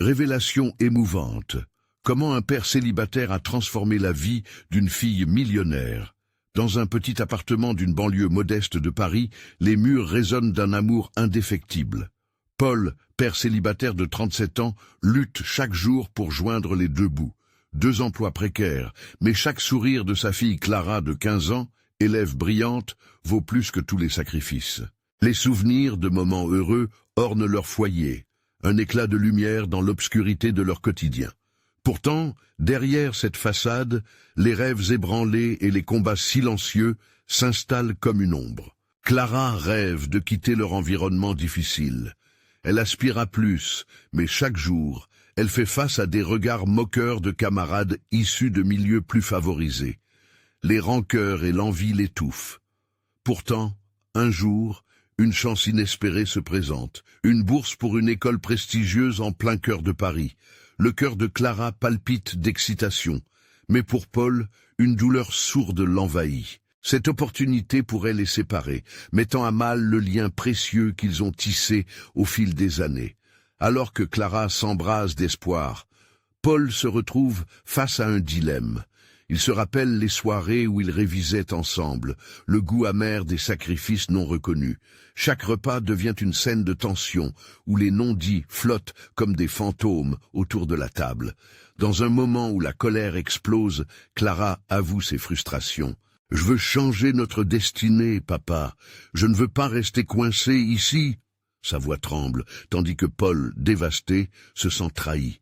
Révélation émouvante. Comment un père célibataire a transformé la vie d'une fille millionnaire. Dans un petit appartement d'une banlieue modeste de Paris, les murs résonnent d'un amour indéfectible. Paul, père célibataire de 37 ans, lutte chaque jour pour joindre les deux bouts. 2 emplois précaires, mais chaque sourire de sa fille Clara de 15 ans, élève brillante, vaut plus que tous les sacrifices. Les souvenirs de moments heureux ornent leur foyer, un éclat de lumière dans l'obscurité de leur quotidien. Pourtant, derrière cette façade, les rêves ébranlés et les combats silencieux s'installent comme une ombre. Clara rêve de quitter leur environnement difficile. Elle aspire à plus, mais chaque jour, elle fait face à des regards moqueurs de camarades issus de milieux plus favorisés. Les rancœurs et l'envie l'étouffent. Pourtant, un jour, une chance inespérée se présente. Une bourse pour une école prestigieuse en plein cœur de Paris. Le cœur de Clara palpite d'excitation. Mais pour Paul, une douleur sourde l'envahit. Cette opportunité pourrait les séparer, mettant à mal le lien précieux qu'ils ont tissé au fil des années. Alors que Clara s'embrase d'espoir, Paul se retrouve face à un dilemme. Il se rappelle les soirées où ils révisaient ensemble, le goût amer des sacrifices non reconnus. Chaque repas devient une scène de tension, où les non-dits flottent comme des fantômes autour de la table. Dans un moment où la colère explose, Clara avoue ses frustrations. « Je veux changer notre destinée, papa. Je ne veux pas rester coincé ici. » Sa voix tremble, tandis que Paul, dévasté, se sent trahi.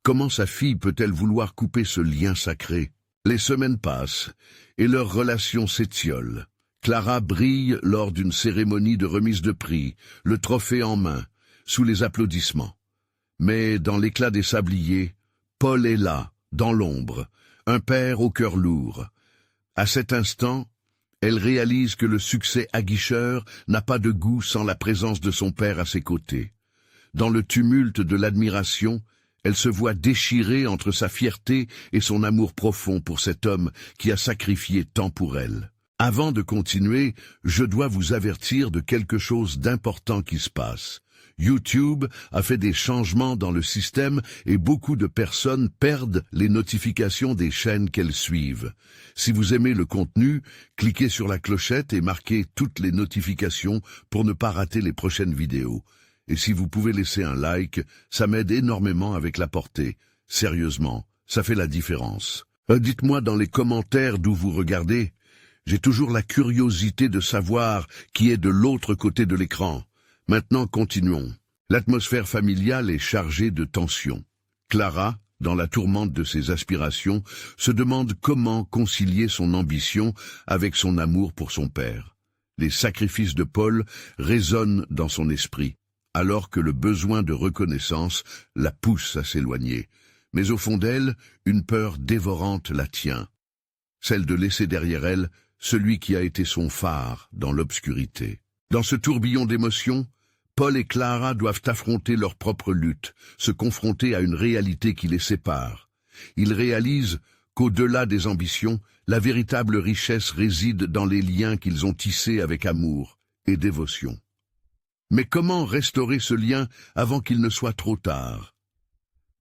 Comment sa fille peut-elle vouloir couper ce lien sacré? Les semaines passent, et leur relation s'étiole. Clara brille lors d'une cérémonie de remise de prix, le trophée en main, sous les applaudissements. Mais dans l'éclat des sabliers, Paul est là, dans l'ombre, un père au cœur lourd. À cet instant, elle réalise que le succès aguicheur n'a pas de goût sans la présence de son père à ses côtés. Dans le tumulte de l'admiration, elle se voit déchirée entre sa fierté et son amour profond pour cet homme qui a sacrifié tant pour elle. Avant de continuer, je dois vous avertir de quelque chose d'important qui se passe. YouTube a fait des changements dans le système et beaucoup de personnes perdent les notifications des chaînes qu'elles suivent. Si vous aimez le contenu, cliquez sur la clochette et marquez toutes les notifications pour ne pas rater les prochaines vidéos. Et si vous pouvez laisser un like, ça m'aide énormément avec la portée. Sérieusement, ça fait la différence. Dites-moi dans les commentaires d'où vous regardez. J'ai toujours la curiosité de savoir qui est de l'autre côté de l'écran. Maintenant, continuons. L'atmosphère familiale est chargée de tension. Clara, dans la tourmente de ses aspirations, se demande comment concilier son ambition avec son amour pour son père. Les sacrifices de Paul résonnent dans son esprit, alors que le besoin de reconnaissance la pousse à s'éloigner. Mais au fond d'elle, une peur dévorante la tient. Celle de laisser derrière elle celui qui a été son phare dans l'obscurité. Dans ce tourbillon d'émotions, Paul et Clara doivent affronter leur propre lutte, se confronter à une réalité qui les sépare. Ils réalisent qu'au-delà des ambitions, la véritable richesse réside dans les liens qu'ils ont tissés avec amour et dévotion. Mais comment restaurer ce lien avant qu'il ne soit trop tard?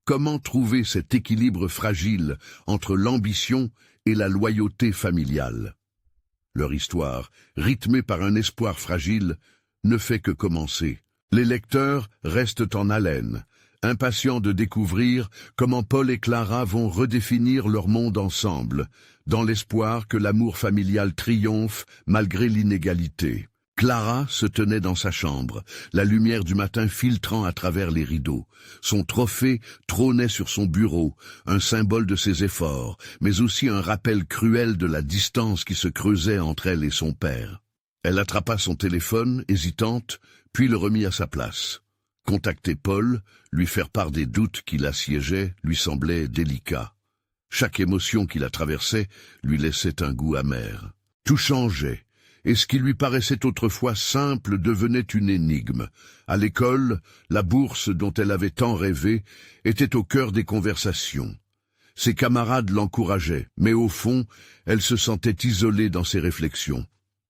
Comment trouver cet équilibre fragile entre l'ambition et la loyauté familiale? Leur histoire, rythmée par un espoir fragile, ne fait que commencer. Les lecteurs restent en haleine, impatients de découvrir comment Paul et Clara vont redéfinir leur monde ensemble, dans l'espoir que l'amour familial triomphe malgré l'inégalité. Clara se tenait dans sa chambre, la lumière du matin filtrant à travers les rideaux. Son trophée trônait sur son bureau, un symbole de ses efforts, mais aussi un rappel cruel de la distance qui se creusait entre elle et son père. Elle attrapa son téléphone, hésitante, puis le remit à sa place. Contacter Paul, lui faire part des doutes qui l'assiégeaient, lui semblait délicat. Chaque émotion qui la traversait lui laissait un goût amer. Tout changeait. Et ce qui lui paraissait autrefois simple devenait une énigme. À l'école, la bourse dont elle avait tant rêvé était au cœur des conversations. Ses camarades l'encourageaient, mais au fond, elle se sentait isolée dans ses réflexions.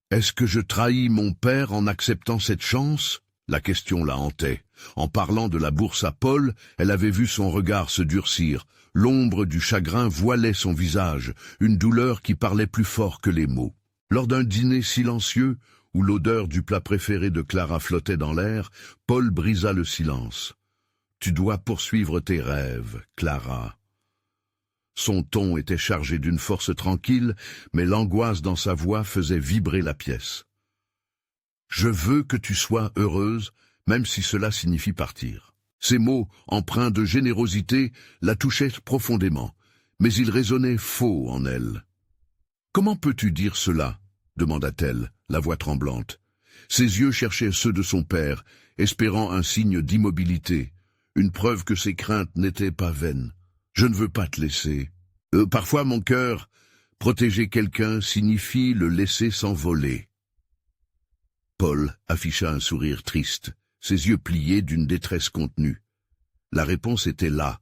« Est-ce que je trahis mon père en acceptant cette chance ?» La question la hantait. En parlant de la bourse à Paul, elle avait vu son regard se durcir. L'ombre du chagrin voilait son visage, une douleur qui parlait plus fort que les mots. Lors d'un dîner silencieux, où l'odeur du plat préféré de Clara flottait dans l'air, Paul brisa le silence. « Tu dois poursuivre tes rêves, Clara. » Son ton était chargé d'une force tranquille, mais l'angoisse dans sa voix faisait vibrer la pièce. « Je veux que tu sois heureuse, même si cela signifie partir. » Ces mots, empreints de générosité, la touchaient profondément, mais ils résonnaient faux en elle. « Comment peux-tu dire cela ?» demanda-t-elle, la voix tremblante. Ses yeux cherchaient ceux de son père, espérant un signe d'immobilité, une preuve que ses craintes n'étaient pas vaines. « Je ne veux pas te laisser. Parfois, mon cœur, protéger quelqu'un signifie le laisser s'envoler. » Paul afficha un sourire triste, ses yeux pliés d'une détresse contenue. La réponse était là,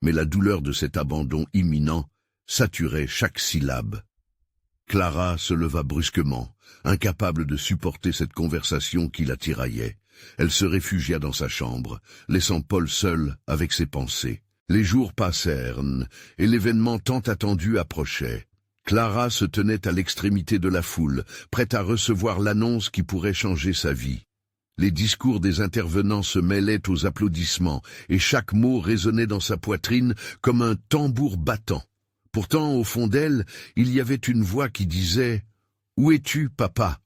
mais la douleur de cet abandon imminent saturait chaque syllabe. Clara se leva brusquement, incapable de supporter cette conversation qui la tiraillait. Elle se réfugia dans sa chambre, laissant Paul seul avec ses pensées. Les jours passèrent, et l'événement tant attendu approchait. Clara se tenait à l'extrémité de la foule, prête à recevoir l'annonce qui pourrait changer sa vie. Les discours des intervenants se mêlaient aux applaudissements, et chaque mot résonnait dans sa poitrine comme un tambour battant. Pourtant, au fond d'elle, il y avait une voix qui disait « Où es-tu, papa ?»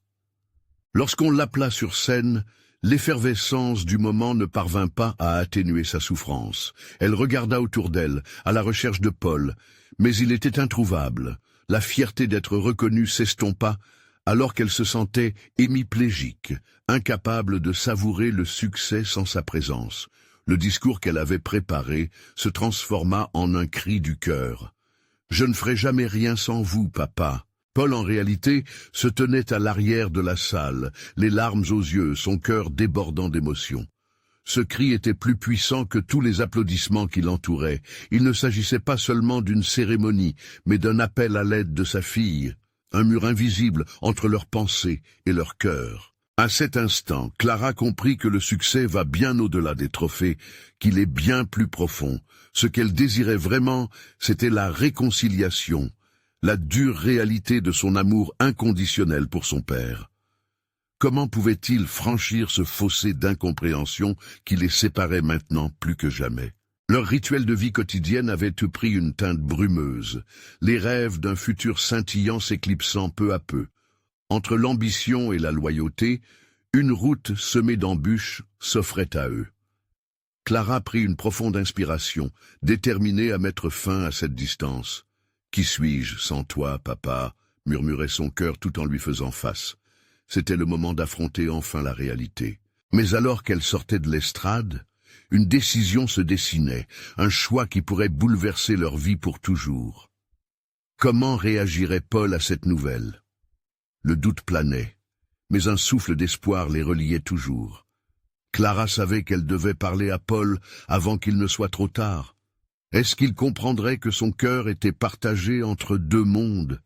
Lorsqu'on l'appela sur scène, l'effervescence du moment ne parvint pas à atténuer sa souffrance. Elle regarda autour d'elle, à la recherche de Paul, mais il était introuvable. La fierté d'être reconnue s'estompa, alors qu'elle se sentait hémiplégique, incapable de savourer le succès sans sa présence. Le discours qu'elle avait préparé se transforma en un cri du cœur. « Je ne ferai jamais rien sans vous, papa. » Paul, en réalité, se tenait à l'arrière de la salle, les larmes aux yeux, son cœur débordant d'émotion. Ce cri était plus puissant que tous les applaudissements qui l'entouraient. Il ne s'agissait pas seulement d'une cérémonie, mais d'un appel à l'aide de sa fille, un mur invisible entre leurs pensées et leur cœur. À cet instant, Clara comprit que le succès va bien au-delà des trophées, qu'il est bien plus profond. Ce qu'elle désirait vraiment, c'était la réconciliation, la dure réalité de son amour inconditionnel pour son père. Comment pouvait-il franchir ce fossé d'incompréhension qui les séparait maintenant plus que jamais? Leur rituel de vie quotidienne avait pris une teinte brumeuse, les rêves d'un futur scintillant s'éclipsant peu à peu. Entre l'ambition et la loyauté, une route semée d'embûches s'offrait à eux. Clara prit une profonde inspiration, déterminée à mettre fin à cette distance. « Qui suis-je sans toi, papa ?» murmurait son cœur tout en lui faisant face. C'était le moment d'affronter enfin la réalité. Mais alors qu'elle sortait de l'estrade, une décision se dessinait, un choix qui pourrait bouleverser leur vie pour toujours. Comment réagirait Paul à cette nouvelle? Le doute planait, mais un souffle d'espoir les reliait toujours. Clara savait qu'elle devait parler à Paul avant qu'il ne soit trop tard. Est-ce qu'il comprendrait que son cœur était partagé entre deux mondes?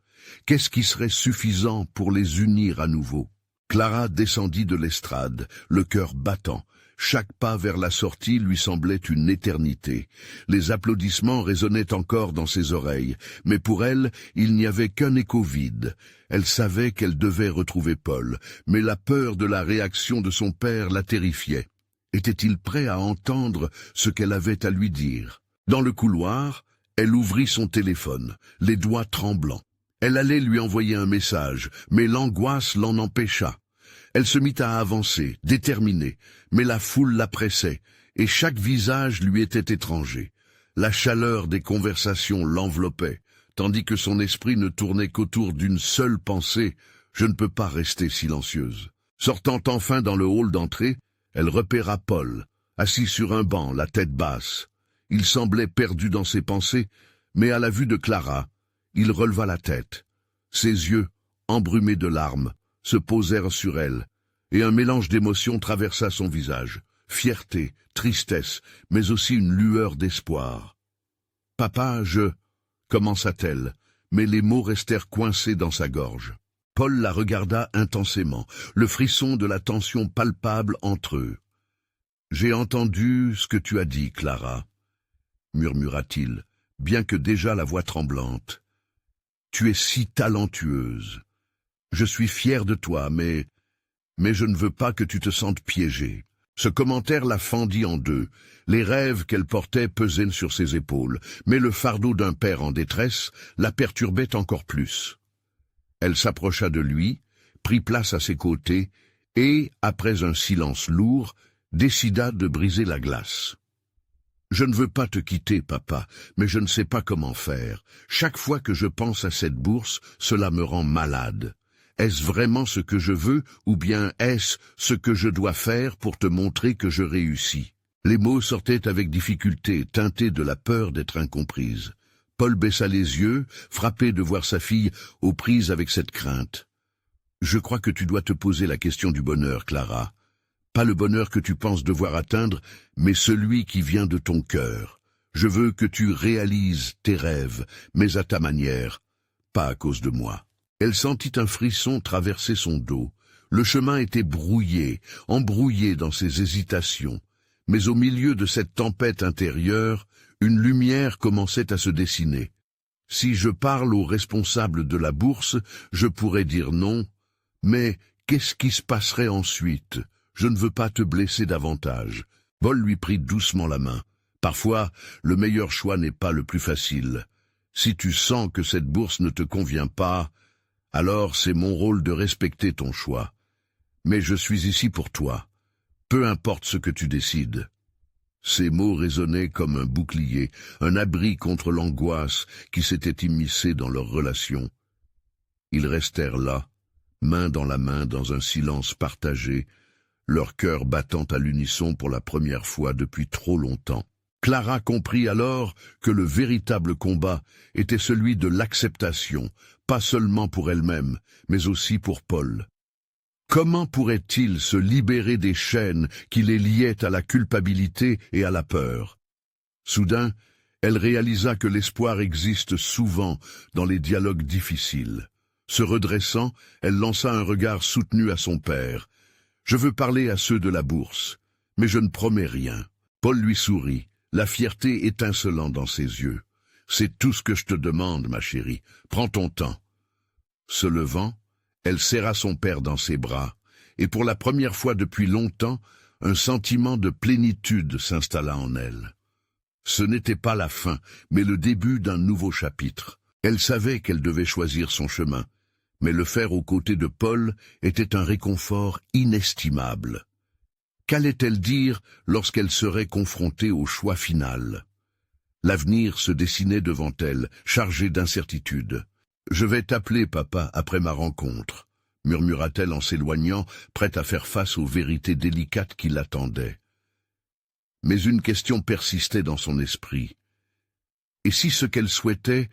Qu'est-ce qui serait suffisant pour les unir à nouveau? Clara descendit de l'estrade, le cœur battant. Chaque pas vers la sortie lui semblait une éternité. Les applaudissements résonnaient encore dans ses oreilles, mais pour elle, il n'y avait qu'un écho vide. Elle savait qu'elle devait retrouver Paul, mais la peur de la réaction de son père la terrifiait. Était-il prêt à entendre ce qu'elle avait à lui dire? Dans le couloir, elle ouvrit son téléphone, les doigts tremblants. Elle allait lui envoyer un message, mais l'angoisse l'en empêcha. Elle se mit à avancer, déterminée, mais la foule la pressait, et chaque visage lui était étranger. La chaleur des conversations l'enveloppait, tandis que son esprit ne tournait qu'autour d'une seule pensée, « Je ne peux pas rester silencieuse ». Sortant enfin dans le hall d'entrée, elle repéra Paul, assis sur un banc, la tête basse. Il semblait perdu dans ses pensées, mais à la vue de Clara, il releva la tête. Ses yeux, embrumés de larmes, se posèrent sur elle, et un mélange d'émotions traversa son visage. Fierté, tristesse, mais aussi une lueur d'espoir. « Papa, je... » commença-t-elle, mais les mots restèrent coincés dans sa gorge. Paul la regarda intensément, le frisson de la tension palpable entre eux. « J'ai entendu ce que tu as dit, Clara, » murmura-t-il, bien que déjà la voix tremblante. « Tu es si talentueuse. Je suis fier de toi, mais je ne veux pas que tu te sentes piégée. » Ce commentaire la fendit en deux. Les rêves qu'elle portait pesaient sur ses épaules, mais le fardeau d'un père en détresse la perturbait encore plus. Elle s'approcha de lui, prit place à ses côtés et, après un silence lourd, décida de briser la glace. « Je ne veux pas te quitter, papa, mais je ne sais pas comment faire. Chaque fois que je pense à cette bourse, cela me rend malade. Est-ce vraiment ce que je veux, ou bien est-ce ce que je dois faire pour te montrer que je réussis ?» Les mots sortaient avec difficulté, teintés de la peur d'être incomprise. Paul baissa les yeux, frappé de voir sa fille aux prises avec cette crainte. « Je crois que tu dois te poser la question du bonheur, Clara. Pas le bonheur que tu penses devoir atteindre, mais celui qui vient de ton cœur. Je veux que tu réalises tes rêves, mais à ta manière, pas à cause de moi. » Elle sentit un frisson traverser son dos. Le chemin était brouillé, embrouillé dans ses hésitations. Mais au milieu de cette tempête intérieure, une lumière commençait à se dessiner. Si je parle aux responsables de la bourse, je pourrais dire non, mais qu'est-ce qui se passerait ensuite? Je ne veux pas te blesser davantage. Paul lui prit doucement la main. Parfois, le meilleur choix n'est pas le plus facile. Si tu sens que cette bourse ne te convient pas, alors c'est mon rôle de respecter ton choix. Mais je suis ici pour toi. Peu importe ce que tu décides. Ces mots résonnaient comme un bouclier, un abri contre l'angoisse qui s'était immiscée dans leur relation. Ils restèrent là, main dans la main dans un silence partagé, leur cœur battant à l'unisson pour la première fois depuis trop longtemps. Clara comprit alors que le véritable combat était celui de l'acceptation, pas seulement pour elle-même, mais aussi pour Paul. Comment pourrait-il se libérer des chaînes qui les liaient à la culpabilité et à la peur? Soudain, elle réalisa que l'espoir existe souvent dans les dialogues difficiles. Se redressant, elle lança un regard soutenu à son père. « Je veux parler à ceux de la bourse, mais je ne promets rien. » Paul lui sourit, la fierté étincelant dans ses yeux. « C'est tout ce que je te demande, ma chérie. Prends ton temps. » Se levant, elle serra son père dans ses bras, et pour la première fois depuis longtemps, un sentiment de plénitude s'installa en elle. Ce n'était pas la fin, mais le début d'un nouveau chapitre. Elle savait qu'elle devait choisir son chemin, mais le faire aux côtés de Paul était un réconfort inestimable. Qu'allait-elle dire lorsqu'elle serait confrontée au choix final? L'avenir se dessinait devant elle, chargé d'incertitudes. « Je vais t'appeler, papa, après ma rencontre », murmura-t-elle en s'éloignant, prête à faire face aux vérités délicates qui l'attendaient. Mais une question persistait dans son esprit. Et si ce qu'elle souhaitait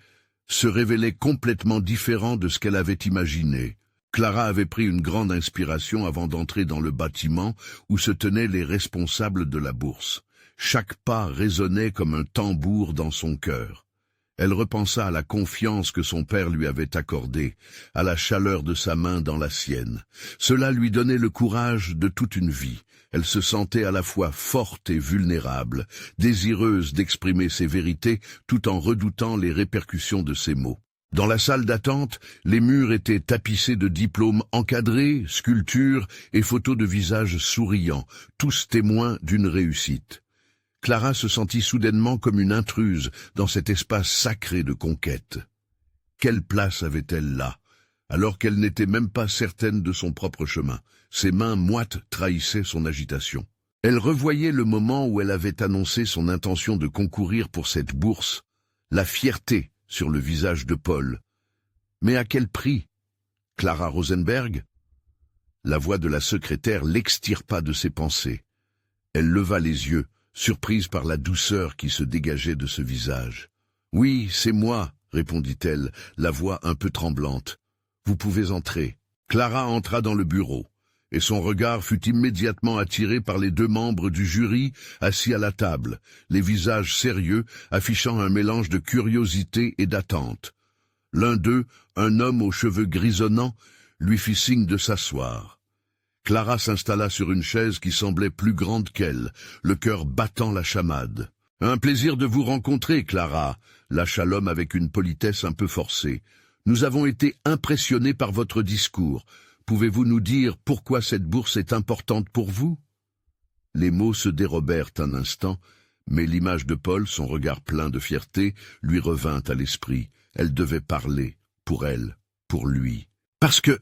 se révélait complètement différent de ce qu'elle avait imaginé? Clara avait pris une grande inspiration avant d'entrer dans le bâtiment où se tenaient les responsables de la bourse. Chaque pas résonnait comme un tambour dans son cœur. Elle repensa à la confiance que son père lui avait accordée, à la chaleur de sa main dans la sienne. Cela lui donnait le courage de toute une vie. Elle se sentait à la fois forte et vulnérable, désireuse d'exprimer ses vérités tout en redoutant les répercussions de ses mots. Dans la salle d'attente, les murs étaient tapissés de diplômes encadrés, sculptures et photos de visages souriants, tous témoins d'une réussite. Clara se sentit soudainement comme une intruse dans cet espace sacré de conquête. Quelle place avait-elle là, alors qu'elle n'était même pas certaine de son propre chemin? Ses mains moites trahissaient son agitation. Elle revoyait le moment où elle avait annoncé son intention de concourir pour cette bourse, la fierté sur le visage de Paul. Mais à quel prix? Clara Rosenberg? La voix de la secrétaire l'extirpa de ses pensées. Elle leva les yeux, surprise par la douceur qui se dégageait de ce visage. « Oui, c'est moi, » répondit-elle, la voix un peu tremblante. « Vous pouvez entrer. » Clara entra dans le bureau, et son regard fut immédiatement attiré par les deux membres du jury assis à la table, les visages sérieux affichant un mélange de curiosité et d'attente. L'un d'eux, un homme aux cheveux grisonnants, lui fit signe de s'asseoir. Clara s'installa sur une chaise qui semblait plus grande qu'elle, le cœur battant la chamade. « Un plaisir de vous rencontrer, Clara », lâcha l'homme avec une politesse un peu forcée. « Nous avons été impressionnés par votre discours. Pouvez-vous nous dire pourquoi cette bourse est importante pour vous ?» Les mots se dérobèrent un instant, mais l'image de Paul, son regard plein de fierté, lui revint à l'esprit. Elle devait parler, pour elle, pour lui. « Parce que, »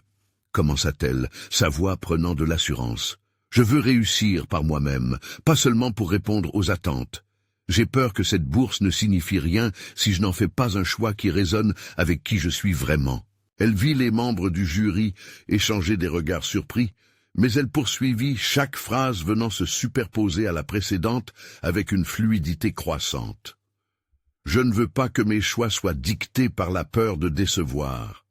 commença-t-elle, sa voix prenant de l'assurance, « je veux réussir par moi-même, pas seulement pour répondre aux attentes. J'ai peur que cette bourse ne signifie rien si je n'en fais pas un choix qui résonne avec qui je suis vraiment. » Elle vit les membres du jury échanger des regards surpris, mais elle poursuivit, chaque phrase venant se superposer à la précédente avec une fluidité croissante. « Je ne veux pas que mes choix soient dictés par la peur de décevoir.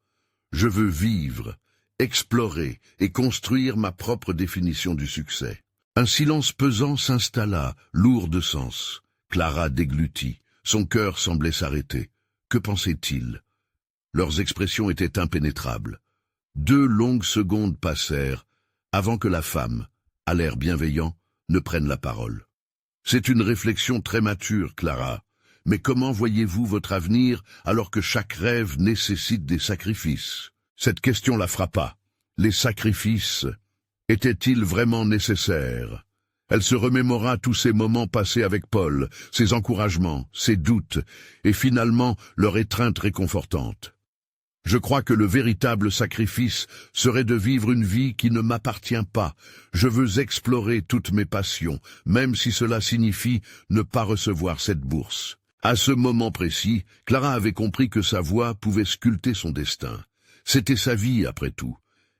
Je veux vivre, explorer et construire ma propre définition du succès. » Un silence pesant s'installa, lourd de sens. Clara déglutit. Son cœur semblait s'arrêter. Que pensait-il? Leurs expressions étaient impénétrables. 2 longues secondes passèrent avant que la femme, à l'air bienveillant, ne prenne la parole. « C'est une réflexion très mature, Clara. Mais comment voyez-vous votre avenir alors que chaque rêve nécessite des sacrifices ?» Cette question la frappa. Les sacrifices étaient-ils vraiment nécessaires? Elle se remémora tous ces moments passés avec Paul, ses encouragements, ses doutes, et finalement leur étreinte réconfortante. « Je crois que le véritable sacrifice serait de vivre une vie qui ne m'appartient pas. Je veux explorer toutes mes passions, même si cela signifie ne pas recevoir cette bourse. » À ce moment précis, Clara avait compris que sa voix pouvait sculpter son destin. C'était sa vie, après tout.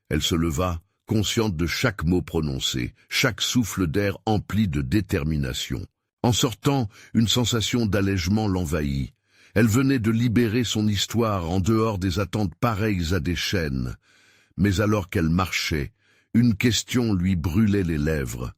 Elle se leva, consciente de chaque mot prononcé, chaque souffle d'air empli de détermination. En sortant, une sensation d'allègement l'envahit. Elle venait de libérer son histoire en dehors des attentes pareilles à des chaînes. Mais alors qu'elle marchait, une question lui brûlait les lèvres.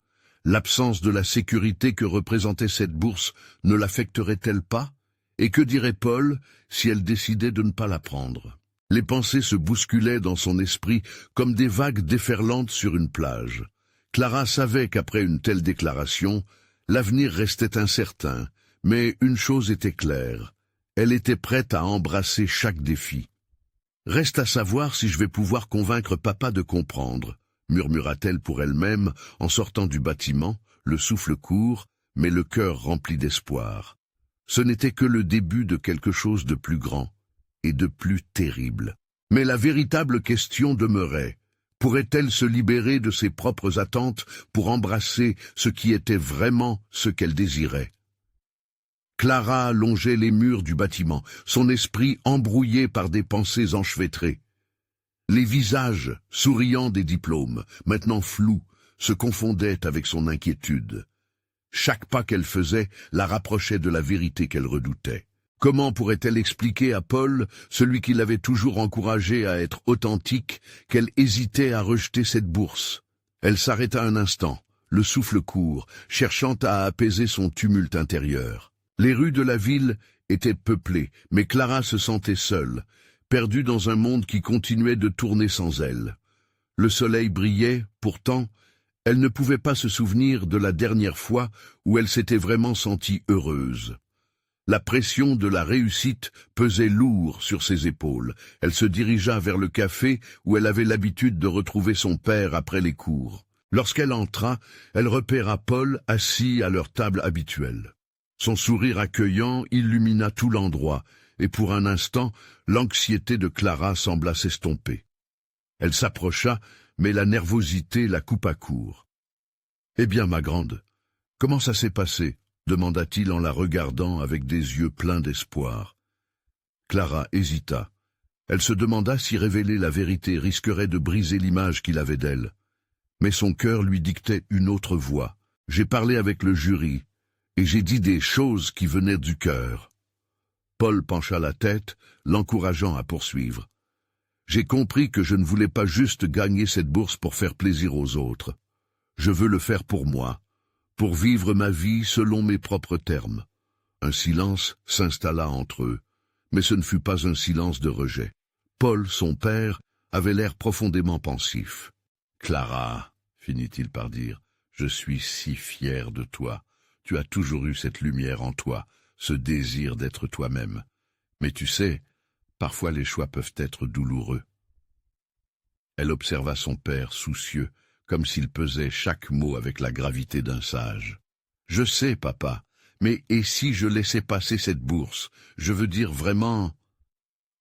L'absence de la sécurité que représentait cette bourse ne l'affecterait-elle pas? Et que dirait Paul si elle décidait de ne pas la prendre? Les pensées se bousculaient dans son esprit comme des vagues déferlantes sur une plage. Clara savait qu'après une telle déclaration, l'avenir restait incertain, mais une chose était claire. Elle était prête à embrasser chaque défi. « Reste à savoir si je vais pouvoir convaincre papa de comprendre », murmura-t-elle pour elle-même en sortant du bâtiment, le souffle court, mais le cœur rempli d'espoir. Ce n'était que le début de quelque chose de plus grand et de plus terrible. Mais la véritable question demeurait. Pourrait-elle se libérer de ses propres attentes pour embrasser ce qui était vraiment ce qu'elle désirait? Clara longeait les murs du bâtiment, son esprit embrouillé par des pensées enchevêtrées. Les visages, souriants des diplômes, maintenant flous, se confondaient avec son inquiétude. Chaque pas qu'elle faisait la rapprochait de la vérité qu'elle redoutait. Comment pourrait-elle expliquer à Paul, celui qui l'avait toujours encouragée à être authentique, qu'elle hésitait à rejeter cette bourse? Elle s'arrêta un instant, le souffle court, cherchant à apaiser son tumulte intérieur. Les rues de la ville étaient peuplées, mais Clara se sentait seule, perdue dans un monde qui continuait de tourner sans elle. Le soleil brillait, pourtant, elle ne pouvait pas se souvenir de la dernière fois où elle s'était vraiment sentie heureuse. La pression de la réussite pesait lourd sur ses épaules. Elle se dirigea vers le café où elle avait l'habitude de retrouver son père après les cours. Lorsqu'elle entra, elle repéra Paul assis à leur table habituelle. Son sourire accueillant illumina tout l'endroit, et pour un instant, l'anxiété de Clara sembla s'estomper. Elle s'approcha, mais la nervosité la coupa court. « Eh bien, ma grande, comment ça s'est passé ?» demanda-t-il en la regardant avec des yeux pleins d'espoir. Clara hésita. Elle se demanda si révéler la vérité risquerait de briser l'image qu'il avait d'elle. Mais son cœur lui dictait une autre voie. « J'ai parlé avec le jury, et j'ai dit des choses qui venaient du cœur. » Paul pencha la tête, l'encourageant à poursuivre. « J'ai compris que je ne voulais pas juste gagner cette bourse pour faire plaisir aux autres. Je veux le faire pour moi, pour vivre ma vie selon mes propres termes. » Un silence s'installa entre eux, mais ce ne fut pas un silence de rejet. Paul, son père, avait l'air profondément pensif. « Clara, finit-il par dire, je suis si fier de toi. Tu as toujours eu cette lumière en toi, ce désir d'être toi-même. Mais tu sais, parfois les choix peuvent être douloureux. » Elle observa son père soucieux, comme s'il pesait chaque mot avec la gravité d'un sage. « Je sais, papa, mais et si je laissais passer cette bourse? Je veux dire vraiment... »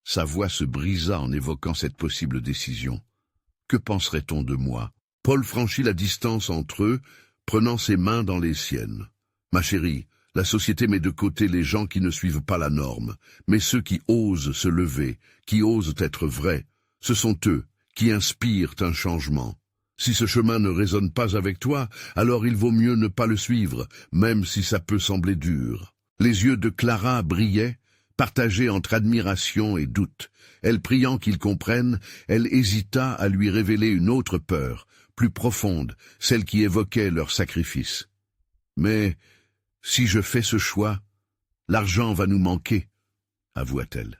Sa voix se brisa en évoquant cette possible décision. « Que penserait-on de moi ?» Paul franchit la distance entre eux, prenant ses mains dans les siennes. « Ma chérie, la société met de côté les gens qui ne suivent pas la norme, mais ceux qui osent se lever, qui osent être vrais, ce sont eux qui inspirent un changement. Si ce chemin ne résonne pas avec toi, alors il vaut mieux ne pas le suivre, même si ça peut sembler dur. » Les yeux de Clara brillaient, partagés entre admiration et doute. Elle priant qu'il comprenne, elle hésita à lui révéler une autre peur, plus profonde, celle qui évoquait leur sacrifice. « Mais si je fais ce choix, l'argent va nous manquer, » avoua-t-elle.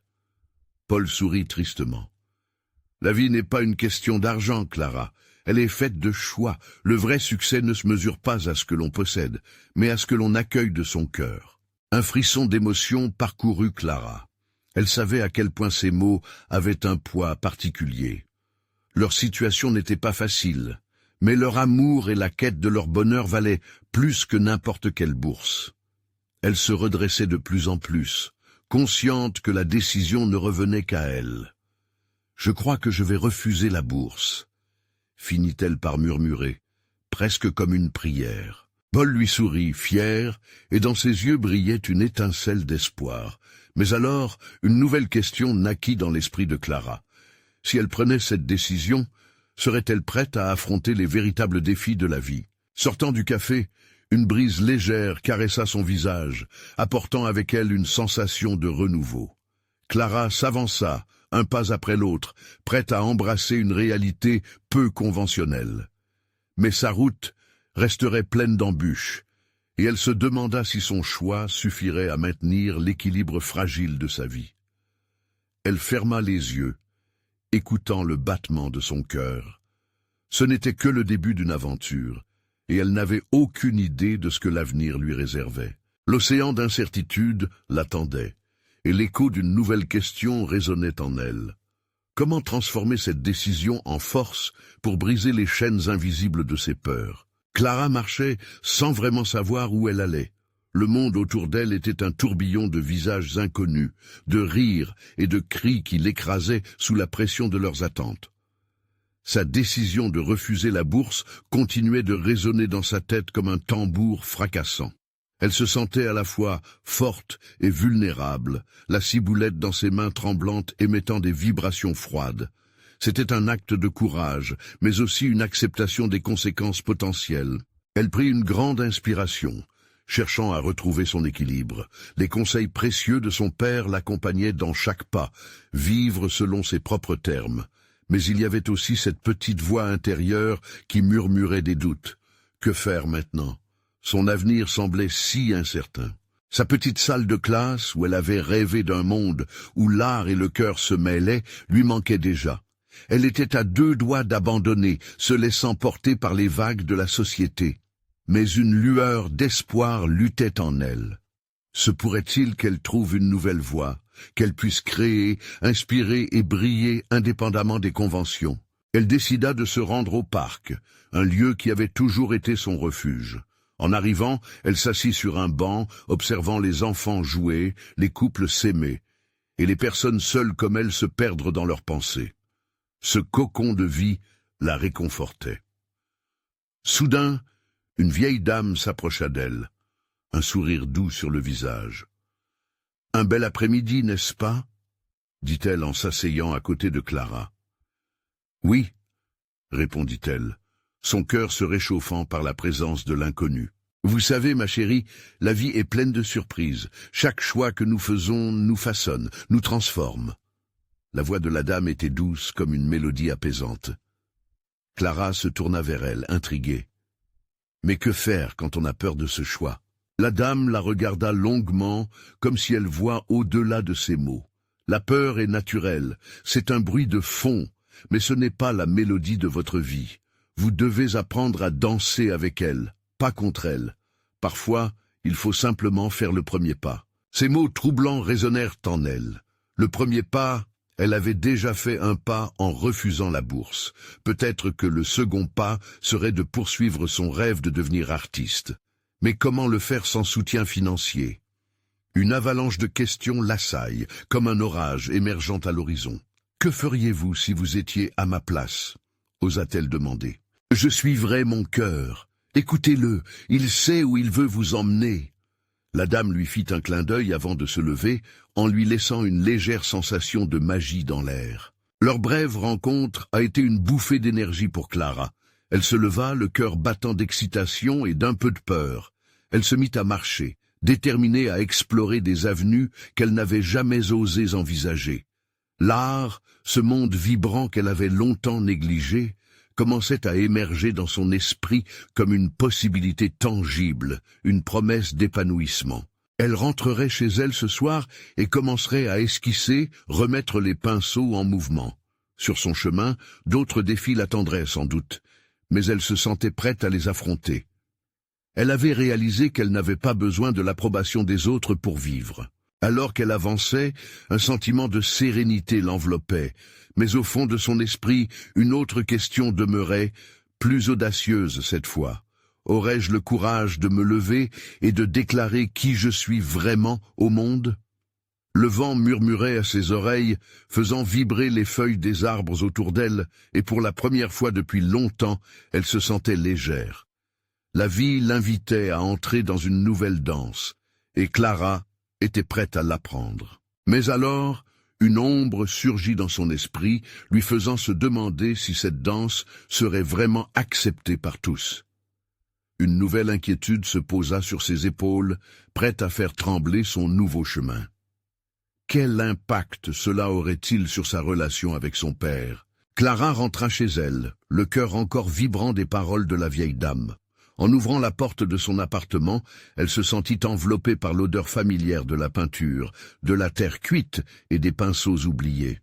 Paul sourit tristement. « La vie n'est pas une question d'argent, Clara. Elle est faite de choix. Le vrai succès ne se mesure pas à ce que l'on possède, mais à ce que l'on accueille de son cœur. » Un frisson d'émotion parcourut Clara. Elle savait à quel point ces mots avaient un poids particulier. Leur situation n'était pas facile, mais leur amour et la quête de leur bonheur valaient plus que n'importe quelle bourse. Elle se redressait de plus en plus, consciente que la décision ne revenait qu'à elle. « Je crois que je vais refuser la bourse », finit-elle par murmurer, presque comme une prière. Paul lui sourit, fier, et dans ses yeux brillait une étincelle d'espoir. Mais alors, une nouvelle question naquit dans l'esprit de Clara. Si elle prenait cette décision, serait-elle prête à affronter les véritables défis de la vie? Sortant du café, une brise légère caressa son visage, apportant avec elle une sensation de renouveau. Clara s'avança, un pas après l'autre, prête à embrasser une réalité peu conventionnelle. Mais sa route resterait pleine d'embûches, et elle se demanda si son choix suffirait à maintenir l'équilibre fragile de sa vie. Elle ferma les yeux, écoutant le battement de son cœur. Ce n'était que le début d'une aventure, et elle n'avait aucune idée de ce que l'avenir lui réservait. L'océan d'incertitude l'attendait, et l'écho d'une nouvelle question résonnait en elle. Comment transformer cette décision en force pour briser les chaînes invisibles de ses peurs? Clara marchait sans vraiment savoir où elle allait. Le monde autour d'elle était un tourbillon de visages inconnus, de rires et de cris qui l'écrasaient sous la pression de leurs attentes. Sa décision de refuser la bourse continuait de résonner dans sa tête comme un tambour fracassant. Elle se sentait à la fois forte et vulnérable, la ciboulette dans ses mains tremblantes émettant des vibrations froides. C'était un acte de courage, mais aussi une acceptation des conséquences potentielles. Elle prit une grande inspiration, cherchant à retrouver son équilibre. Les conseils précieux de son père l'accompagnaient dans chaque pas, vivre selon ses propres termes. Mais il y avait aussi cette petite voix intérieure qui murmurait des doutes. Que faire maintenant? Son avenir semblait si incertain. Sa petite salle de classe, où elle avait rêvé d'un monde où l'art et le cœur se mêlaient, lui manquait déjà. Elle était à deux doigts d'abandonner, se laissant porter par les vagues de la société. Mais une lueur d'espoir luttait en elle. Se pourrait-il qu'elle trouve une nouvelle voie, qu'elle puisse créer, inspirer et briller indépendamment des conventions? Elle décida de se rendre au parc, un lieu qui avait toujours été son refuge. En arrivant, elle s'assit sur un banc, observant les enfants jouer, les couples s'aimer, et les personnes seules comme elle se perdre dans leurs pensées. Ce cocon de vie la réconfortait. Soudain, une vieille dame s'approcha d'elle, un sourire doux sur le visage. « Un bel après-midi, n'est-ce pas ?» dit-elle en s'asseyant à côté de Clara. « Oui, » répondit-elle, son cœur se réchauffant par la présence de l'inconnu. « Vous savez, ma chérie, la vie est pleine de surprises. Chaque choix que nous faisons nous façonne, nous transforme. » La voix de la dame était douce comme une mélodie apaisante. Clara se tourna vers elle, intriguée. Mais que faire quand on a peur de ce choix? La dame la regarda longuement, comme si elle voit au-delà de ses mots. La peur est naturelle, c'est un bruit de fond, mais ce n'est pas la mélodie de votre vie. Vous devez apprendre à danser avec elle, pas contre elle. Parfois, il faut simplement faire le premier pas. » Ces mots troublants résonnèrent en elle. Le premier pas, elle avait déjà fait un pas en refusant la bourse. Peut-être que le second pas serait de poursuivre son rêve de devenir artiste. Mais comment le faire sans soutien financier? Une avalanche de questions l'assaille, comme un orage émergeant à l'horizon. « Que feriez-vous si vous étiez à ma place ?» osa-t-elle demander. « Je suivrai mon cœur. Écoutez-le, il sait où il veut vous emmener. » La dame lui fit un clin d'œil avant de se lever, en lui laissant une légère sensation de magie dans l'air. Leur brève rencontre a été une bouffée d'énergie pour Clara. Elle se leva, le cœur battant d'excitation et d'un peu de peur. Elle se mit à marcher, déterminée à explorer des avenues qu'elle n'avait jamais osé envisager. L'art, ce monde vibrant qu'elle avait longtemps négligé, commençait à émerger dans son esprit comme une possibilité tangible, une promesse d'épanouissement. Elle rentrerait chez elle ce soir et commencerait à esquisser, remettre les pinceaux en mouvement. Sur son chemin, d'autres défis l'attendraient sans doute, mais elle se sentait prête à les affronter. Elle avait réalisé qu'elle n'avait pas besoin de l'approbation des autres pour vivre. Alors qu'elle avançait, un sentiment de sérénité l'enveloppait, mais au fond de son esprit, une autre question demeurait, plus audacieuse cette fois. Aurais-je le courage de me lever et de déclarer qui je suis vraiment au monde? Le vent murmurait à ses oreilles, faisant vibrer les feuilles des arbres autour d'elle, et pour la première fois depuis longtemps, elle se sentait légère. La vie l'invitait à entrer dans une nouvelle danse, et Clara était prête à l'apprendre. Mais alors, une ombre surgit dans son esprit, lui faisant se demander si cette danse serait vraiment acceptée par tous. Une nouvelle inquiétude se posa sur ses épaules, prête à faire trembler son nouveau chemin. Quel impact cela aurait-il sur sa relation avec son père? Clara rentra chez elle, le cœur encore vibrant des paroles de la vieille dame. En ouvrant la porte de son appartement, elle se sentit enveloppée par l'odeur familière de la peinture, de la terre cuite et des pinceaux oubliés.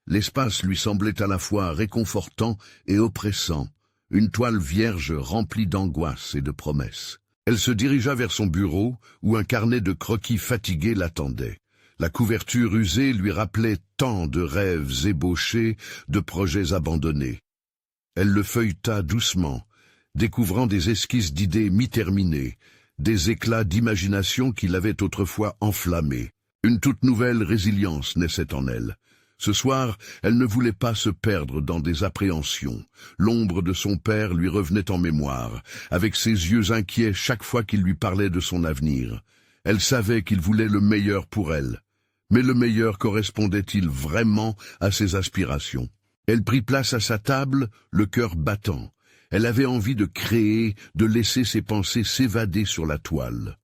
L'espace lui semblait à la fois réconfortant et oppressant, une toile vierge remplie d'angoisse et de promesses. Elle se dirigea vers son bureau, où un carnet de croquis fatigués l'attendait. La couverture usée lui rappelait tant de rêves ébauchés, de projets abandonnés. Elle le feuilleta doucement, découvrant des esquisses d'idées mi-terminées, des éclats d'imagination qui l'avaient autrefois enflammée. Une toute nouvelle résilience naissait en elle. Ce soir, elle ne voulait pas se perdre dans des appréhensions. L'ombre de son père lui revenait en mémoire, avec ses yeux inquiets chaque fois qu'il lui parlait de son avenir. Elle savait qu'il voulait le meilleur pour elle. Mais le meilleur correspondait-il vraiment à ses aspirations? Elle prit place à sa table, le cœur battant. Elle avait envie de créer, de laisser ses pensées s'évader sur la toile.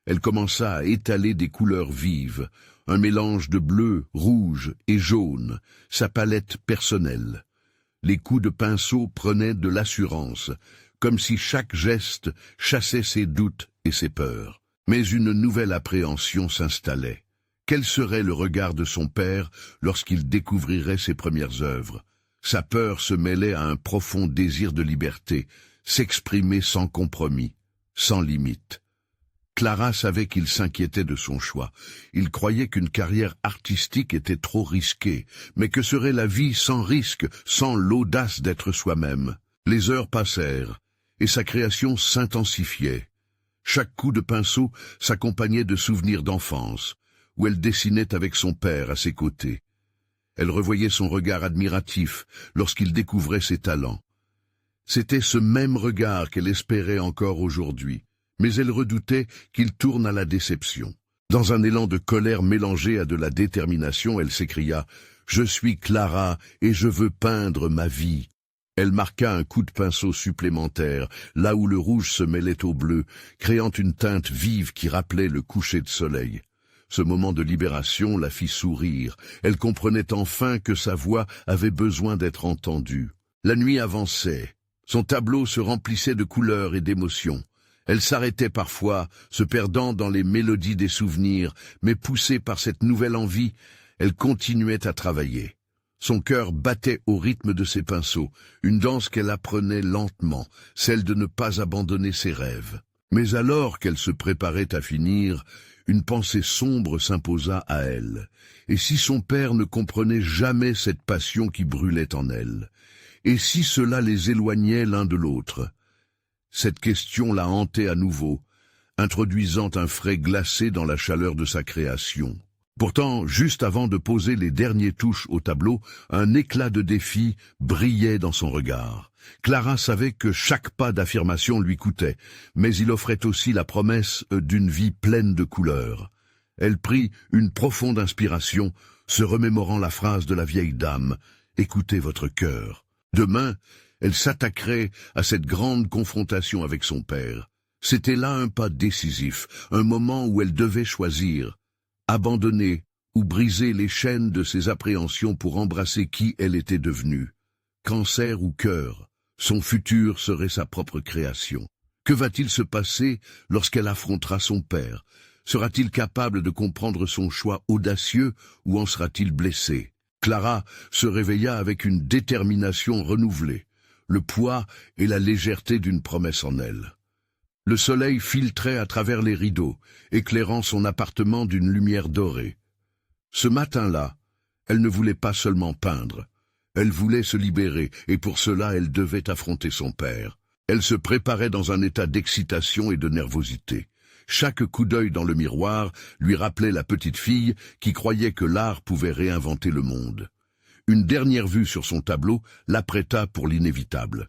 Elle commença à étaler des couleurs vives, un mélange de bleu, rouge et jaune, sa palette personnelle. Les coups de pinceau prenaient de l'assurance, comme si chaque geste chassait ses doutes et ses peurs. Mais une nouvelle appréhension s'installait. Quel serait le regard de son père lorsqu'il découvrirait ses premières œuvres? Sa peur se mêlait à un profond désir de liberté, s'exprimer sans compromis, sans limite. Clara savait qu'il s'inquiétait de son choix. Il croyait qu'une carrière artistique était trop risquée, mais que serait la vie sans risque, sans l'audace d'être soi-même? Les heures passèrent, et sa création s'intensifiait. Chaque coup de pinceau s'accompagnait de souvenirs d'enfance, où elle dessinait avec son père à ses côtés. Elle revoyait son regard admiratif lorsqu'il découvrait ses talents. C'était ce même regard qu'elle espérait encore aujourd'hui, mais elle redoutait qu'il tourne à la déception. Dans un élan de colère mélangé à de la détermination, elle s'écria « Je suis Clara et je veux peindre ma vie ». Elle marqua un coup de pinceau supplémentaire, là où le rouge se mêlait au bleu, créant une teinte vive qui rappelait le coucher de soleil. Ce moment de libération la fit sourire. Elle comprenait enfin que sa voix avait besoin d'être entendue. La nuit avançait. Son tableau se remplissait de couleurs et d'émotions. Elle s'arrêtait parfois, se perdant dans les mélodies des souvenirs, mais poussée par cette nouvelle envie, elle continuait à travailler. Son cœur battait au rythme de ses pinceaux, une danse qu'elle apprenait lentement, celle de ne pas abandonner ses rêves. Mais alors qu'elle se préparait à finir, une pensée sombre s'imposa à elle. Et si son père ne comprenait jamais cette passion qui brûlait en elle? Et si cela les éloignait l'un de l'autre? Cette question la hantait à nouveau, introduisant un frais glacé dans la chaleur de sa création. Pourtant, juste avant de poser les dernières touches au tableau, un éclat de défi brillait dans son regard. Clara savait que chaque pas d'affirmation lui coûtait, mais il offrait aussi la promesse d'une vie pleine de couleurs. Elle prit une profonde inspiration, se remémorant la phrase de la vieille dame « Écoutez votre cœur ». Demain, elle s'attaquerait à cette grande confrontation avec son père. C'était là un pas décisif, un moment où elle devait choisir. Abandonner ou briser les chaînes de ses appréhensions pour embrasser qui elle était devenue. Cancer ou cœur, son futur serait sa propre création. Que va-t-il se passer lorsqu'elle affrontera son père? Sera-t-il capable de comprendre son choix audacieux ou en sera-t-il blessé? Clara se réveilla avec une détermination renouvelée, le poids et la légèreté d'une promesse en elle. Le soleil filtrait à travers les rideaux, éclairant son appartement d'une lumière dorée. Ce matin-là, elle ne voulait pas seulement peindre. Elle voulait se libérer, et pour cela elle devait affronter son père. Elle se préparait dans un état d'excitation et de nervosité. Chaque coup d'œil dans le miroir lui rappelait la petite fille qui croyait que l'art pouvait réinventer le monde. Une dernière vue sur son tableau l'apprêta pour l'inévitable.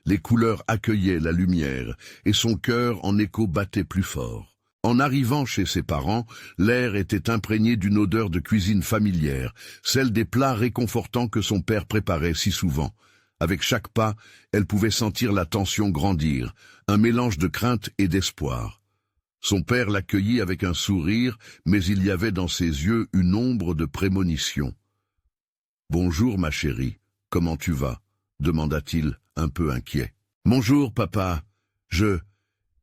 Les couleurs accueillaient la lumière, et son cœur en écho battait plus fort. En arrivant chez ses parents, l'air était imprégné d'une odeur de cuisine familière, celle des plats réconfortants que son père préparait si souvent. Avec chaque pas, elle pouvait sentir la tension grandir, un mélange de crainte et d'espoir. Son père l'accueillit avec un sourire, mais il y avait dans ses yeux une ombre de prémonition. « Bonjour, ma chérie, comment tu vas ?» demanda-t-il, un peu inquiet. « Bonjour, papa.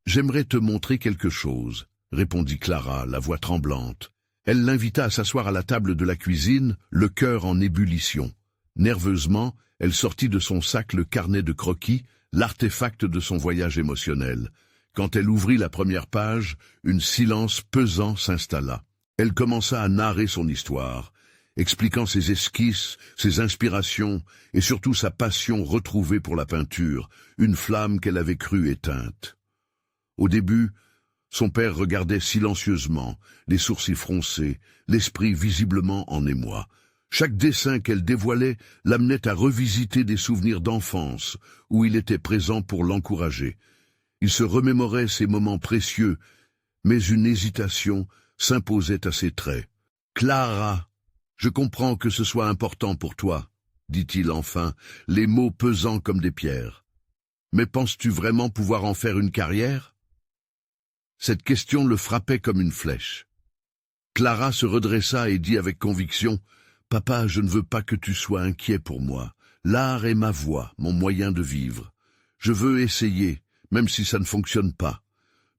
J'aimerais te montrer quelque chose, » répondit Clara, la voix tremblante. Elle l'invita à s'asseoir à la table de la cuisine, le cœur en ébullition. Nerveusement, elle sortit de son sac le carnet de croquis, l'artefact de son voyage émotionnel. Quand elle ouvrit la première page, un silence pesant s'installa. Elle commença à narrer son histoire, expliquant ses esquisses, ses inspirations et surtout sa passion retrouvée pour la peinture, une flamme qu'elle avait crue éteinte. Au début, son père regardait silencieusement, les sourcils froncés, l'esprit visiblement en émoi. Chaque dessin qu'elle dévoilait l'amenait à revisiter des souvenirs d'enfance où il était présent pour l'encourager. Il se remémorait ces moments précieux, mais une hésitation s'imposait à ses traits. « Clara !» « Je comprends que ce soit important pour toi, » dit-il enfin, les mots pesant comme des pierres. « Mais penses-tu vraiment pouvoir en faire une carrière ?» Cette question le frappait comme une flèche. Clara se redressa et dit avec conviction, « Papa, je ne veux pas que tu sois inquiet pour moi. L'art est ma voie, mon moyen de vivre. Je veux essayer, même si ça ne fonctionne pas.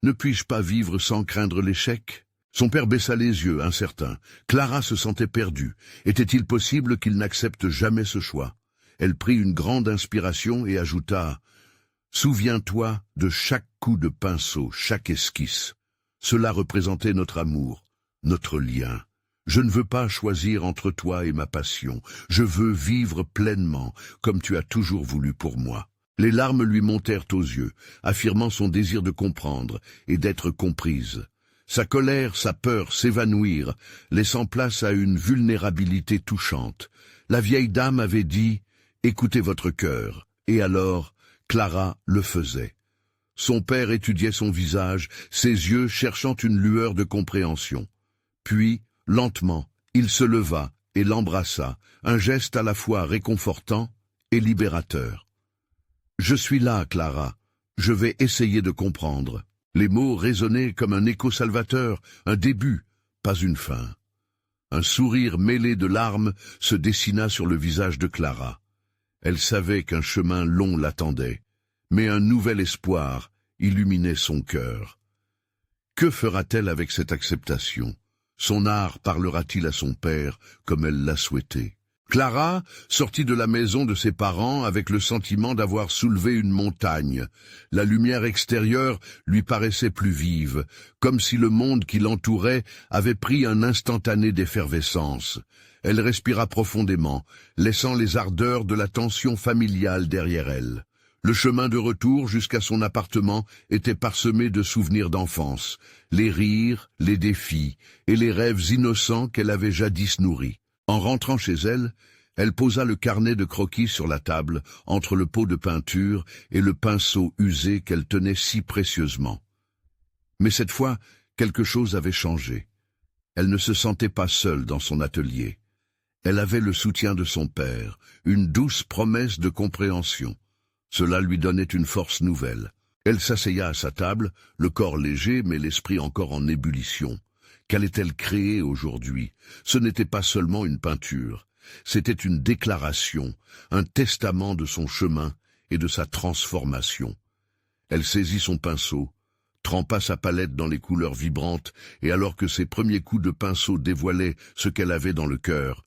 Ne puis-je pas vivre sans craindre l'échec ?» Son père baissa les yeux, incertain. Clara se sentait perdue. Était-il possible qu'il n'accepte jamais ce choix? Elle prit une grande inspiration et ajouta « Souviens-toi de chaque coup de pinceau, chaque esquisse. Cela représentait notre amour, notre lien. Je ne veux pas choisir entre toi et ma passion. Je veux vivre pleinement, comme tu as toujours voulu pour moi. » Les larmes lui montèrent aux yeux, affirmant son désir de comprendre et d'être comprise. Sa colère, sa peur s'évanouirent, laissant place à une vulnérabilité touchante. La vieille dame avait dit « Écoutez votre cœur », et alors Clara le faisait. Son père étudiait son visage, ses yeux cherchant une lueur de compréhension. Puis, lentement, il se leva et l'embrassa, un geste à la fois réconfortant et libérateur. « Je suis là, Clara. Je vais essayer de comprendre. » Les mots résonnaient comme un écho salvateur, un début, pas une fin. Un sourire mêlé de larmes se dessina sur le visage de Clara. Elle savait qu'un chemin long l'attendait, mais un nouvel espoir illuminait son cœur. Que fera-t-elle avec cette acceptation? Son art parlera-t-il à son père comme elle l'a souhaité? Clara sortit de la maison de ses parents avec le sentiment d'avoir soulevé une montagne. La lumière extérieure lui paraissait plus vive, comme si le monde qui l'entourait avait pris un instantané d'effervescence. Elle respira profondément, laissant les ardeurs de la tension familiale derrière elle. Le chemin de retour jusqu'à son appartement était parsemé de souvenirs d'enfance, les rires, les défis et les rêves innocents qu'elle avait jadis nourris. En rentrant chez elle, elle posa le carnet de croquis sur la table, entre le pot de peinture et le pinceau usé qu'elle tenait si précieusement. Mais cette fois, quelque chose avait changé. Elle ne se sentait pas seule dans son atelier. Elle avait le soutien de son père, une douce promesse de compréhension. Cela lui donnait une force nouvelle. Elle s'asseya à sa table, le corps léger mais l'esprit encore en ébullition. Qu'allait-elle créer aujourd'hui? Ce n'était pas seulement une peinture, c'était une déclaration, un testament de son chemin et de sa transformation. Elle saisit son pinceau, trempa sa palette dans les couleurs vibrantes, et alors que ses premiers coups de pinceau dévoilaient ce qu'elle avait dans le cœur,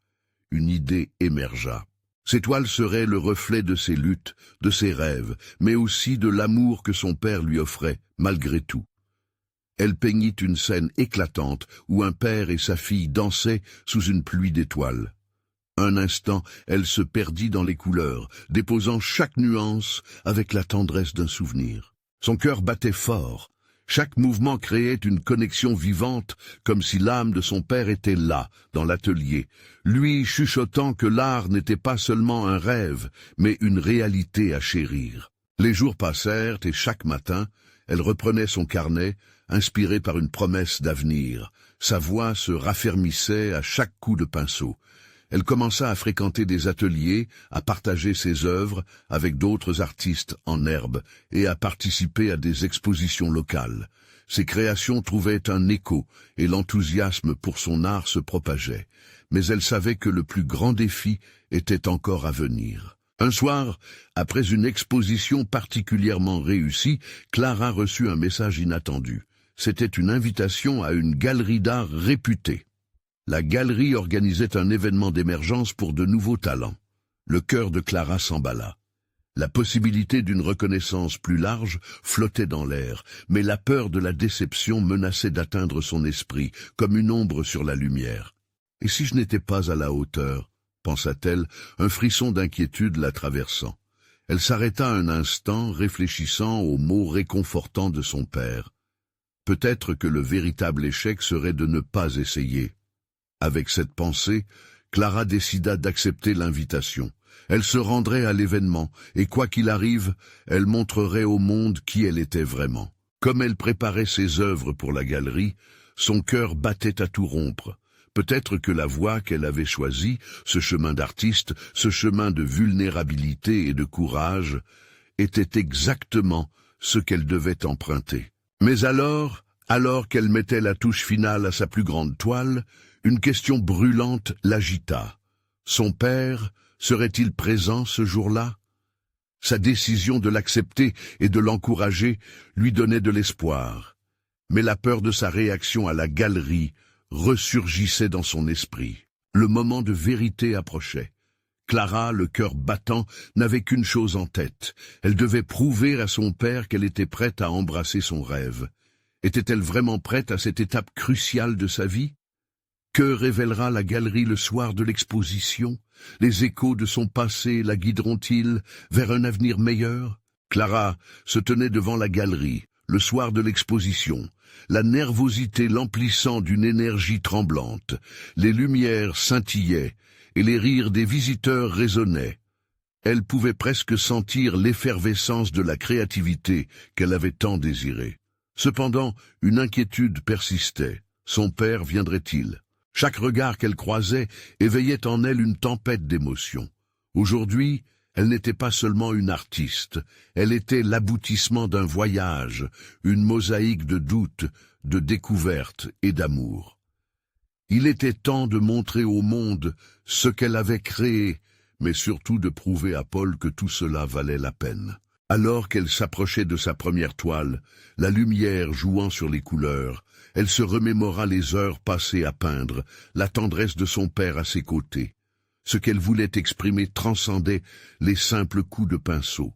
une idée émergea. Ces toiles seraient le reflet de ses luttes, de ses rêves, mais aussi de l'amour que son père lui offrait, malgré tout. Elle peignit une scène éclatante où un père et sa fille dansaient sous une pluie d'étoiles. Un instant, elle se perdit dans les couleurs, déposant chaque nuance avec la tendresse d'un souvenir. Son cœur battait fort. Chaque mouvement créait une connexion vivante, comme si l'âme de son père était là, dans l'atelier, lui chuchotant que l'art n'était pas seulement un rêve, mais une réalité à chérir. Les jours passèrent et chaque matin, elle reprenait son carnet, inspirée par une promesse d'avenir. Sa voix se raffermissait à chaque coup de pinceau. Elle commença à fréquenter des ateliers, à partager ses œuvres avec d'autres artistes en herbe et à participer à des expositions locales. Ses créations trouvaient un écho et l'enthousiasme pour son art se propageait. Mais elle savait que le plus grand défi était encore à venir. Un soir, après une exposition particulièrement réussie, Clara reçut un message inattendu. C'était une invitation à une galerie d'art réputée. La galerie organisait un événement d'émergence pour de nouveaux talents. Le cœur de Clara s'emballa. La possibilité d'une reconnaissance plus large flottait dans l'air, mais la peur de la déception menaçait d'atteindre son esprit, comme une ombre sur la lumière. « Et si je n'étais pas à la hauteur ?» pensa-t-elle, un frisson d'inquiétude la traversant. Elle s'arrêta un instant, réfléchissant aux mots réconfortants de son père. Peut-être que le véritable échec serait de ne pas essayer. Avec cette pensée, Clara décida d'accepter l'invitation. Elle se rendrait à l'événement, et quoi qu'il arrive, elle montrerait au monde qui elle était vraiment. Comme elle préparait ses œuvres pour la galerie, son cœur battait à tout rompre. Peut-être que la voie qu'elle avait choisie, ce chemin d'artiste, ce chemin de vulnérabilité et de courage, était exactement ce qu'elle devait emprunter. Mais alors qu'elle mettait la touche finale à sa plus grande toile, une question brûlante l'agita. Son père serait-il présent ce jour-là? Sa décision de l'accepter et de l'encourager lui donnait de l'espoir. Mais la peur de sa réaction à la galerie ressurgissait dans son esprit. Le moment de vérité approchait. Clara, le cœur battant, n'avait qu'une chose en tête. Elle devait prouver à son père qu'elle était prête à embrasser son rêve. Était-elle vraiment prête à cette étape cruciale de sa vie? Que révélera la galerie le soir de l'exposition? Les échos de son passé la guideront-ils vers un avenir meilleur? Clara se tenait devant la galerie, le soir de l'exposition, la nervosité l'emplissant d'une énergie tremblante. Les lumières scintillaient et les rires des visiteurs résonnaient. Elle pouvait presque sentir l'effervescence de la créativité qu'elle avait tant désirée. Cependant, une inquiétude persistait. Son père viendrait-il? Chaque regard qu'elle croisait éveillait en elle une tempête d'émotions. Aujourd'hui, elle n'était pas seulement une artiste, elle était l'aboutissement d'un voyage, une mosaïque de doutes, de découvertes et d'amour. Il était temps de montrer au monde ce qu'elle avait créé, mais surtout de prouver à Paul que tout cela valait la peine. Alors qu'elle s'approchait de sa première toile, la lumière jouant sur les couleurs, elle se remémora les heures passées à peindre, la tendresse de son père à ses côtés. Ce qu'elle voulait exprimer transcendait les simples coups de pinceau.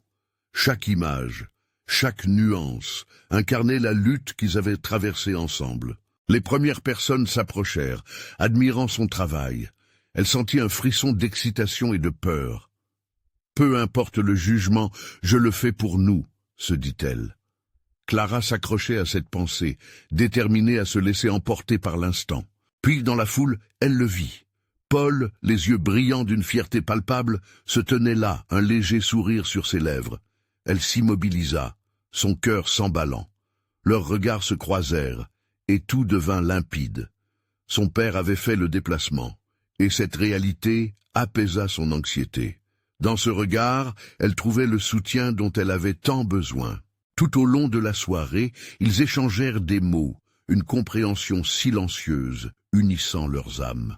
Chaque image, chaque nuance, incarnait la lutte qu'ils avaient traversée ensemble. Les premières personnes s'approchèrent, admirant son travail. Elle sentit un frisson d'excitation et de peur. « Peu importe le jugement, je le fais pour nous », se dit-elle. Clara s'accrochait à cette pensée, déterminée à se laisser emporter par l'instant. Puis, dans la foule, elle le vit. Paul, les yeux brillants d'une fierté palpable, se tenait là, un léger sourire sur ses lèvres. Elle s'immobilisa, son cœur s'emballant. Leurs regards se croisèrent, et tout devint limpide. Son père avait fait le déplacement, et cette réalité apaisa son anxiété. Dans ce regard, elle trouvait le soutien dont elle avait tant besoin. Tout au long de la soirée, ils échangèrent des mots, une compréhension silencieuse, unissant leurs âmes.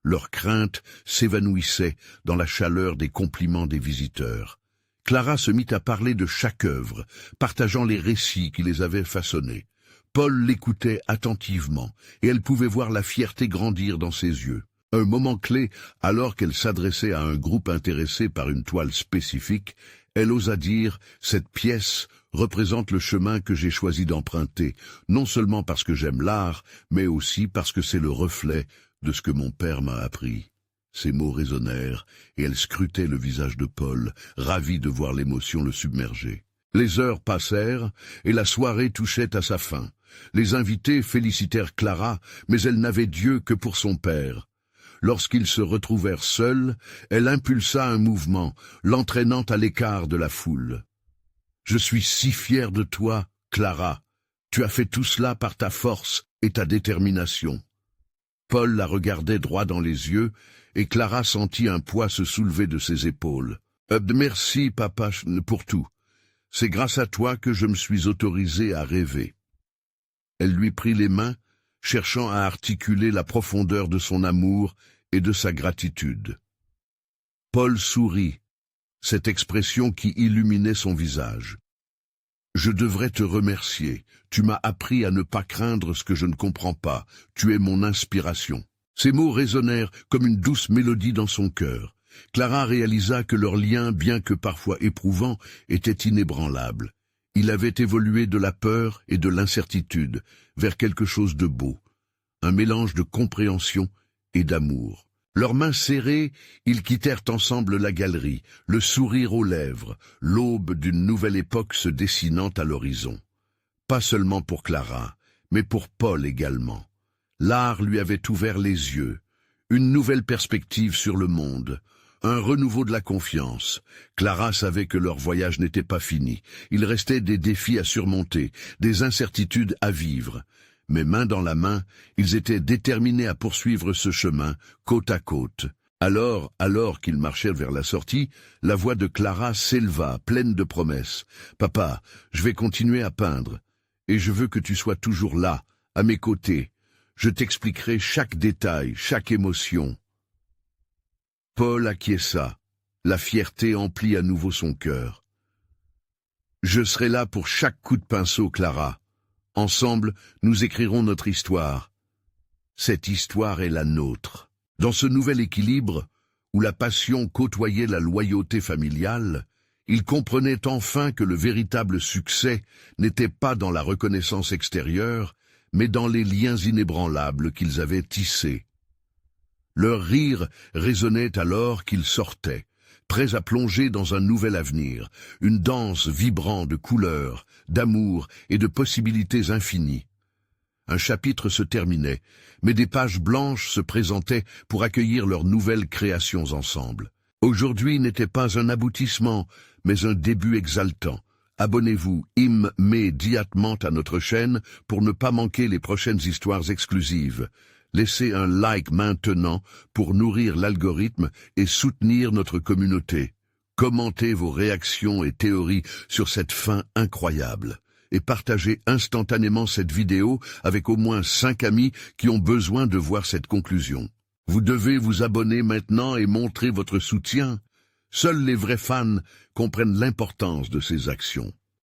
Leur crainte s'évanouissait dans la chaleur des compliments des visiteurs. Clara se mit à parler de chaque œuvre, partageant les récits qui les avaient façonnés. Paul l'écoutait attentivement, et elle pouvait voir la fierté grandir dans ses yeux. Un moment clé, alors qu'elle s'adressait à un groupe intéressé par une toile spécifique, elle osa dire « Cette pièce représente le chemin que j'ai choisi d'emprunter, non seulement parce que j'aime l'art, mais aussi parce que c'est le reflet de ce que mon père m'a appris. » Ces mots résonnèrent, et elle scrutait le visage de Paul, ravie de voir l'émotion le submerger. Les heures passèrent, et la soirée touchait à sa fin. Les invités félicitèrent Clara, mais elle n'avait Dieu que pour son père. Lorsqu'ils se retrouvèrent seuls, elle impulsa un mouvement, l'entraînant à l'écart de la foule. « Je suis si fière de toi, Clara. Tu as fait tout cela par ta force et ta détermination. » Paul la regardait droit dans les yeux, et Clara sentit un poids se soulever de ses épaules. « Merci, papa, pour tout. C'est grâce à toi que je me suis autorisée à rêver. » Elle lui prit les mains, cherchant à articuler la profondeur de son amour et de sa gratitude. Paul sourit, cette expression qui illuminait son visage. « Je devrais te remercier. Tu m'as appris à ne pas craindre ce que je ne comprends pas. Tu es mon inspiration. » Ces mots résonnèrent comme une douce mélodie dans son cœur. Clara réalisa que leur lien, bien que parfois éprouvant, était inébranlable. Il avait évolué de la peur et de l'incertitude vers quelque chose de beau, un mélange de compréhension et d'amour. Leurs mains serrées, ils quittèrent ensemble la galerie, le sourire aux lèvres, l'aube d'une nouvelle époque se dessinant à l'horizon. Pas seulement pour Clara, mais pour Paul également. L'art lui avait ouvert les yeux, une nouvelle perspective sur le monde, un renouveau de la confiance. Clara savait que leur voyage n'était pas fini. Il restait des défis à surmonter, des incertitudes à vivre. Mais main dans la main, ils étaient déterminés à poursuivre ce chemin, côte à côte. Alors qu'ils marchèrent vers la sortie, la voix de Clara s'éleva, pleine de promesses. « Papa, je vais continuer à peindre, et je veux que tu sois toujours là, à mes côtés. Je t'expliquerai chaque détail, chaque émotion. » Paul acquiesça. La fierté emplit à nouveau son cœur. « Je serai là pour chaque coup de pinceau, Clara. Ensemble, nous écrirons notre histoire. Cette histoire est la nôtre. » Dans ce nouvel équilibre, où la passion côtoyait la loyauté familiale, il comprenait enfin que le véritable succès n'était pas dans la reconnaissance extérieure, mais dans les liens inébranlables qu'ils avaient tissés. Leur rire résonnait alors qu'ils sortaient, prêts à plonger dans un nouvel avenir, une danse vibrant de couleurs, d'amour et de possibilités infinies. Un chapitre se terminait, mais des pages blanches se présentaient pour accueillir leurs nouvelles créations ensemble. Aujourd'hui n'était pas un aboutissement, mais un début exaltant. Abonnez-vous immédiatement à notre chaîne pour ne pas manquer les prochaines histoires exclusives. Laissez un like maintenant pour nourrir l'algorithme et soutenir notre communauté. Commentez vos réactions et théories sur cette fin incroyable. Et partagez instantanément cette vidéo avec au moins 5 amis qui ont besoin de voir cette conclusion. Vous devez vous abonner maintenant et montrer votre soutien. Seuls les vrais fans comprennent l'importance de ces actions.